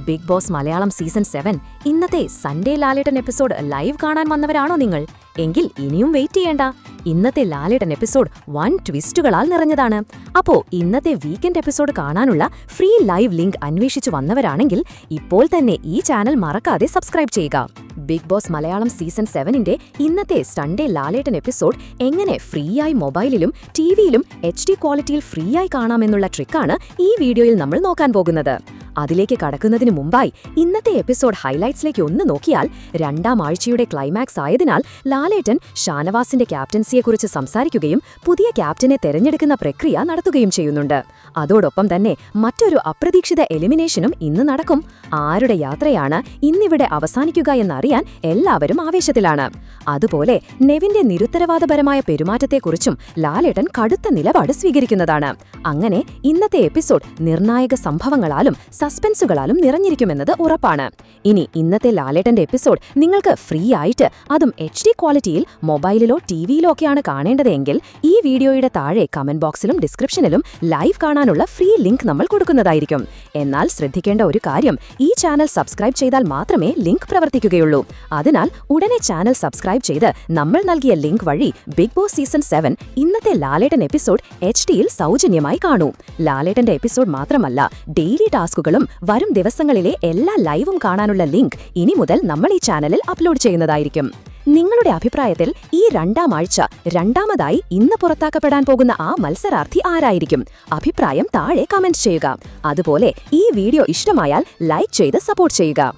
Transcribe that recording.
Big boss Malayalam season 7 ഇന്നത്തെ Sunday ലാലേട്ടൻ episode live കാണാൻ വന്നവരാണോ നിങ്ങൾ? എങ്കിൽ ഇനിയും വെയിറ്റ് ചെയ്യേണ്ട. ഇന്നത്തെ ലാലേട്ടൻ എപ്പിസോഡ് വൻ ട്വിസ്റ്റുകളാൽ നിറഞ്ഞതാണ്. അപ്പോ ഇന്നത്തെ വീക്കെൻഡ് എപ്പിസോഡ് കാണാനുള്ള ഫ്രീ ലൈവ് ലിങ്ക് അന്വേഷിച്ചു വന്നവരാണെങ്കിൽ ഇപ്പോൾ തന്നെ ഈ ചാനൽ മറക്കാതെ സബ്സ്ക്രൈബ് ചെയ്യുക. ബിഗ് ബോസ് മലയാളം സീസൺ 7ന്റെ ഇന്നത്തെ സൺഡേ ലാലേട്ടൻ എപ്പിസോഡ് എങ്ങനെ ഫ്രീയായി മൊബൈലിലും ടിവിയിലും HD ക്വാളിറ്റിയിൽ ഫ്രീയായി കാണാമെന്നുള്ള ട്രിക്കാണ് ഈ വീഡിയോയിൽ നമ്മൾ നോക്കാൻ പോകുന്നത്. അതിലേക്ക് കടക്കുന്നതിന് മുമ്പായി ഇന്നത്തെ എപ്പിസോഡ് ഹൈലൈറ്റ്സിലേക്ക് ഒന്ന് നോക്കിയാൽ, രണ്ടാം ആഴ്ചയുടെ ക്ലൈമാക്സ് ആയതിനാൽ ലാലേട്ടൻ ഷാനവാസിന്റെ ക്യാപ്റ്റൻസിയെക്കുറിച്ച് സംസാരിക്കുകയും പുതിയ ക്യാപ്റ്റനെ തെരഞ്ഞെടുക്കുന്ന പ്രക്രിയ നടത്തുകയും ചെയ്യുന്നുണ്ട്. അതോടൊപ്പം തന്നെ മറ്റൊരു അപ്രതീക്ഷിത എലിമിനേഷനും ഇന്ന് നടക്കും. ആരുടെ യാത്രയാണ് ഇന്നിവിടെ അവസാനിക്കുക എന്നറിയാൻ എല്ലാവരും ആവേശത്തിലാണ്. അതുപോലെ നെവിന്റെ നിരുത്തരവാദപരമായ പെരുമാറ്റത്തെക്കുറിച്ചും ലാലേട്ടൻ കടുത്ത നിലപാട് സ്വീകരിക്കുന്നതാണ്. അങ്ങനെ ഇന്നത്തെ എപ്പിസോഡ് നിർണായക സംഭവങ്ങളാലും സസ്പെൻസുകളാലും നിറഞ്ഞിരിക്കുമെന്നത് ഉറപ്പാണ്. ഇനി ഇന്നത്തെ ലാലേട്ടന്റെ എപ്പിസോഡ് നിങ്ങൾക്ക് ഫ്രീ ആയിട്ട്, അതും HD ക്വാളിറ്റിയിൽ മൊബൈലിലോ ടിവിയിലോ ഒക്കെയാണ് കാണേണ്ടതെങ്കിൽ ഈ വീഡിയോയുടെ താഴെ കമന്റ് ബോക്സിലും ഡിസ്ക്രിപ്ഷനിലും ലൈവ് കാണാനുള്ള ഫ്രീ ലിങ്ക് നമ്മൾ കൊടുക്കുന്നതായിരിക്കും. എന്നാൽ ശ്രദ്ധിക്കേണ്ട ഒരു കാര്യം, ഈ ചാനൽ സബ്സ്ക്രൈബ് ചെയ്താൽ മാത്രമേ ലിങ്ക് പ്രവർത്തിക്കുകയുള്ളൂ. അതിനാൽ ഉടനെ ചാനൽ സബ്സ്ക്രൈബ് ചെയ്ത് നമ്മൾ നൽകിയ ലിങ്ക് വഴി ബിഗ് ബോസ് സീസൺ 7 ഇന്നത്തെ ലാലേട്ടൻ എപ്പിസോഡ് HDയിൽ സൗജന്യമായി കാണൂ. ലാലേട്ടന്റെ എപ്പിസോഡ് മാത്രമല്ല, ഡെയിലി ടാസ്കുകളും വരും ദിവസങ്ങളിലെ എല്ലാ ലൈവും കാണാനുള്ള ലിങ്ക് ഇനി മുതൽ നമ്മൾ ഈ ചാനലിൽ അപ്ലോഡ് ചെയ്യുന്നതായിരിക്കും. നിങ്ങളുടെ അഭിപ്രായത്തിൽ ഈ രണ്ടാം ആഴ്ച രണ്ടാമതായി ഇന്ന് പുറത്താക്കപ്പെടാൻ പോകുന്ന ആ മത്സരാർത്ഥി ആരായിരിക്കും? അഭിപ്രായം താഴെ കമന്റ് ചെയ്യുക. അതുപോലെ ഈ വീഡിയോ ഇഷ്ടമായാൽ ലൈക്ക് ചെയ്ത് സപ്പോർട്ട് ചെയ്യുക.